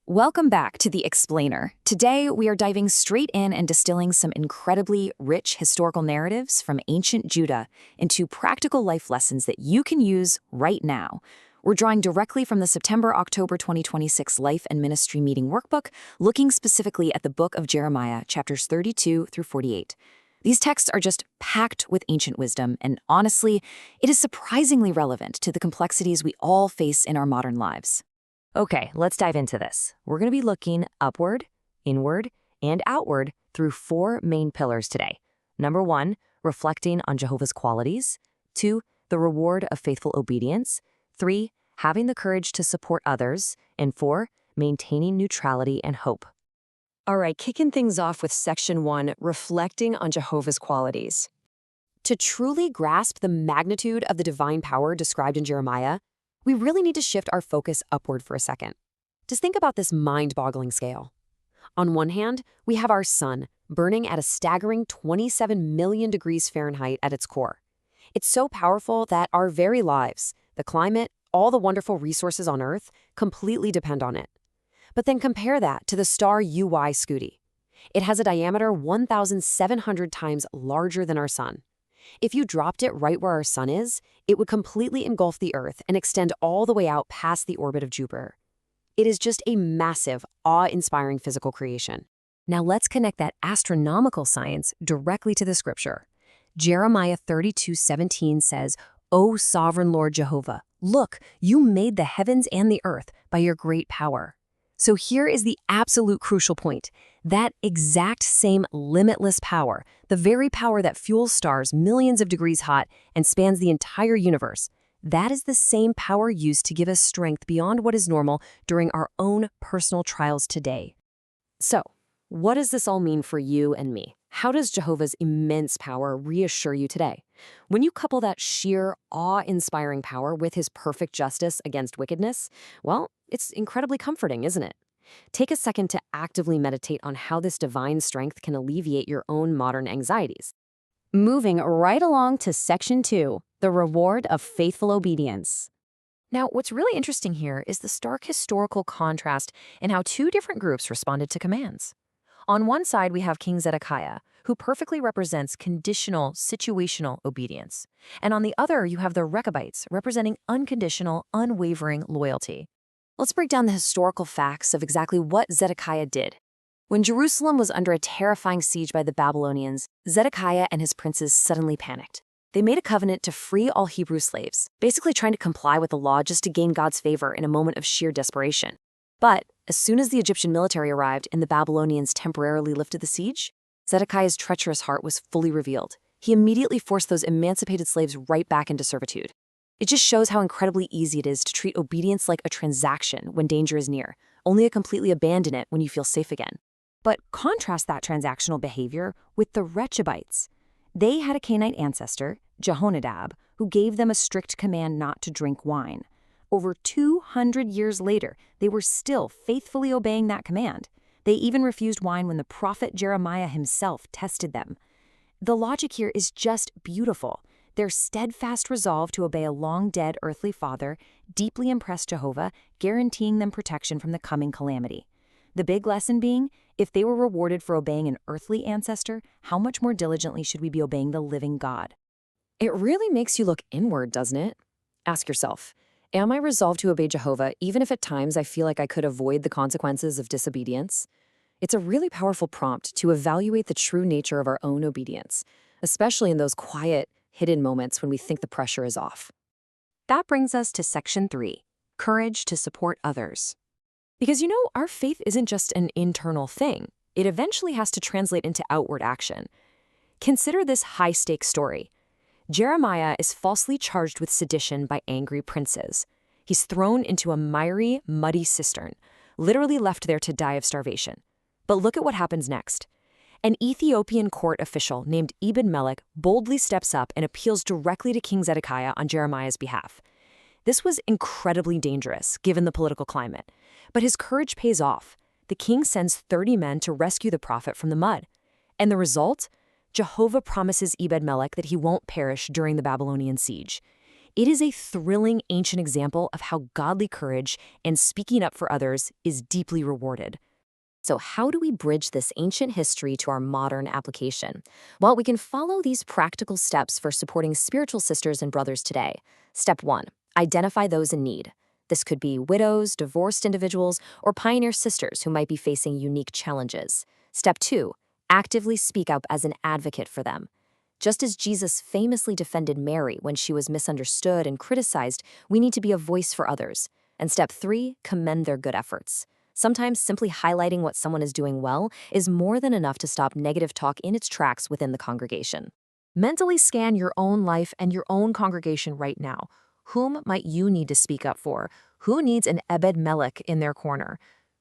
Welcome back to The Explainer. Today, we are diving straight in and distilling some incredibly rich historical narratives from ancient Judah into practical life lessons that you can use right now. We're drawing directly from the September-October 2026 Life and Ministry Meeting Workbook, looking specifically at the book of Jeremiah, chapters 32 through 48. These texts are just packed with ancient wisdom, and honestly, it is surprisingly relevant to the complexities we all face in our modern lives. Okay, let's dive into this. We're going to be looking upward, inward, and outward through four main pillars today. Number 1, reflecting on Jehovah's qualities. 2, the reward of faithful obedience. 3, having the courage to support others. And 4, maintaining neutrality and hope. All right, kicking things off with section 1, reflecting on Jehovah's qualities. To truly grasp the magnitude of the divine power described in Jeremiah, we really need to shift our focus upward for a second. Just think about this mind-boggling scale. On one hand, we have our sun, burning at a staggering 27 million degrees Fahrenheit at its core. It's so powerful that our very lives, the climate, all the wonderful resources on Earth, completely depend on it. But then compare that to the star UY Scuti. It has a diameter 1,700 times larger than our sun. If you dropped it right where our sun is, it would completely engulf the Earth and extend all the way out past the orbit of Jupiter. It is just a massive, awe-inspiring physical creation. Now let's connect that astronomical science directly to the scripture. Jeremiah 32:17 says, "O sovereign Lord Jehovah, look, you made the heavens and the earth by your great power." So here is the absolute crucial point. That exact same limitless power, the very power that fuels stars millions of degrees hot and spans the entire universe, that is the same power used to give us strength beyond what is normal during our own personal trials today. So, what does this all mean for you and me? How does Jehovah's immense power reassure you today? When you couple that sheer, awe-inspiring power with his perfect justice against wickedness, well, it's incredibly comforting, isn't it? Take a second to actively meditate on how this divine strength can alleviate your own modern anxieties. Moving right along to section 2, the reward of faithful obedience. Now, what's really interesting here is the stark historical contrast in how two different groups responded to commands. On one side, we have King Zedekiah, who perfectly represents conditional, situational obedience. And on the other, you have the Rechabites, representing unconditional, unwavering loyalty. Let's break down the historical facts of exactly what Zedekiah did. When Jerusalem was under a terrifying siege by the Babylonians, Zedekiah and his princes suddenly panicked. They made a covenant to free all Hebrew slaves, basically trying to comply with the law just to gain God's favor in a moment of sheer desperation. But as soon as the Egyptian military arrived and the Babylonians temporarily lifted the siege, Zedekiah's treacherous heart was fully revealed. He immediately forced those emancipated slaves right back into servitude. It just shows how incredibly easy it is to treat obedience like a transaction when danger is near, only to completely abandon it when you feel safe again. But contrast that transactional behavior with the Rechabites. They had a Canaanite ancestor, Jehonadab, who gave them a strict command not to drink wine. Over 200 years later, they were still faithfully obeying that command. They even refused wine when the prophet Jeremiah himself tested them. The logic here is just beautiful. Their steadfast resolve to obey a long-dead earthly father deeply impressed Jehovah, guaranteeing them protection from the coming calamity. The big lesson being, if they were rewarded for obeying an earthly ancestor, how much more diligently should we be obeying the living God? It really makes you look inward, doesn't it? Ask yourself, am I resolved to obey Jehovah even if at times I feel like I could avoid the consequences of disobedience? It's a really powerful prompt to evaluate the true nature of our own obedience, especially in those quiet, hidden moments when we think the pressure is off. That brings us to section 3, courage to support others. Because our faith isn't just an internal thing. It eventually has to translate into outward action. Consider this high-stakes story. Jeremiah is falsely charged with sedition by angry princes. He's thrown into a miry, muddy cistern, literally left there to die of starvation. But look at what happens next. An Ethiopian court official named Ebed-Melech boldly steps up and appeals directly to King Zedekiah on Jeremiah's behalf. This was incredibly dangerous, given the political climate. But his courage pays off. The king sends 30 men to rescue the prophet from the mud. And the result? Jehovah promises Ebed-Melech that he won't perish during the Babylonian siege. It is a thrilling ancient example of how godly courage and speaking up for others is deeply rewarded. So how do we bridge this ancient history to our modern application? Well, we can follow these practical steps for supporting spiritual sisters and brothers today. Step 1. Identify those in need. This could be widows, divorced individuals, or pioneer sisters who might be facing unique challenges. Step 2. Actively speak up as an advocate for them. Just as Jesus famously defended Mary when she was misunderstood and criticized, we need to be a voice for others. And step 3, commend their good efforts. Sometimes simply highlighting what someone is doing well is more than enough to stop negative talk in its tracks within the congregation. Mentally scan your own life and your own congregation right now. Whom might you need to speak up for? Who needs an Ebed Melech in their corner?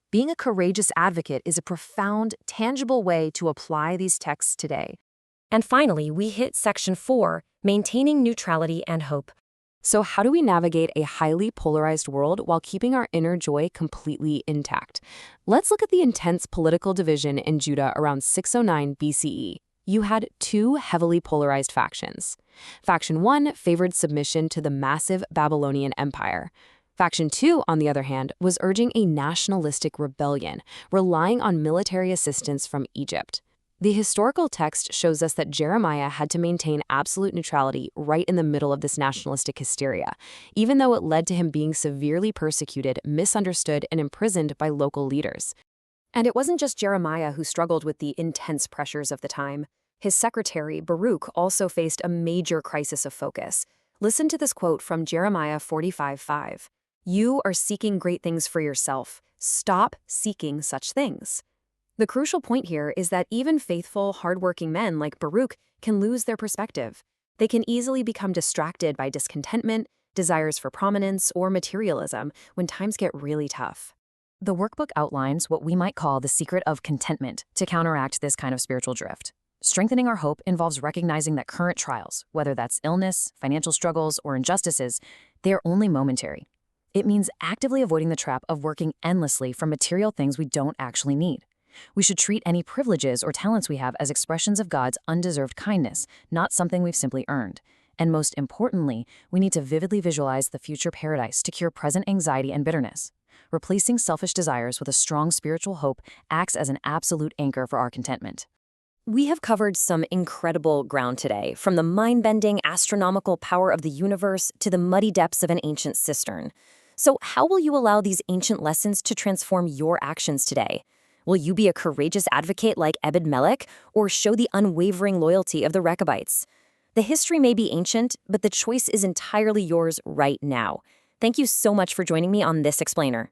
Being a courageous advocate is a profound, tangible way to apply these texts today. And finally, we hit section 4, maintaining neutrality and hope. So how do we navigate a highly polarized world while keeping our inner joy completely intact? Let's look at the intense political division in Judah around 609 BCE. You had two heavily polarized factions. Faction 1 favored submission to the massive Babylonian Empire. Faction 2, on the other hand, was urging a nationalistic rebellion, relying on military assistance from Egypt. The historical text shows us that Jeremiah had to maintain absolute neutrality right in the middle of this nationalistic hysteria, even though it led to him being severely persecuted, misunderstood, and imprisoned by local leaders. And it wasn't just Jeremiah who struggled with the intense pressures of the time. His secretary, Baruch, also faced a major crisis of focus. Listen to this quote from Jeremiah 45:5. "You are seeking great things for yourself. Stop seeking such things." The crucial point here is that even faithful, hardworking men like Baruch can lose their perspective. They can easily become distracted by discontentment, desires for prominence, or materialism when times get really tough. The workbook outlines what we might call the secret of contentment to counteract this kind of spiritual drift. Strengthening our hope involves recognizing that current trials, whether that's illness, financial struggles, or injustices, they are only momentary. It means actively avoiding the trap of working endlessly for material things we don't actually need. We should treat any privileges or talents we have as expressions of God's undeserved kindness, not something we've simply earned. And most importantly, we need to vividly visualize the future paradise to cure present anxiety and bitterness. Replacing selfish desires with a strong spiritual hope acts as an absolute anchor for our contentment. We have covered some incredible ground today, from the mind-bending astronomical power of the universe to the muddy depths of an ancient cistern. So how will you allow these ancient lessons to transform your actions today? Will you be a courageous advocate like Ebed Melech, or show the unwavering loyalty of the Rechabites? The history may be ancient, but the choice is entirely yours right now. Thank you so much for joining me on this explainer.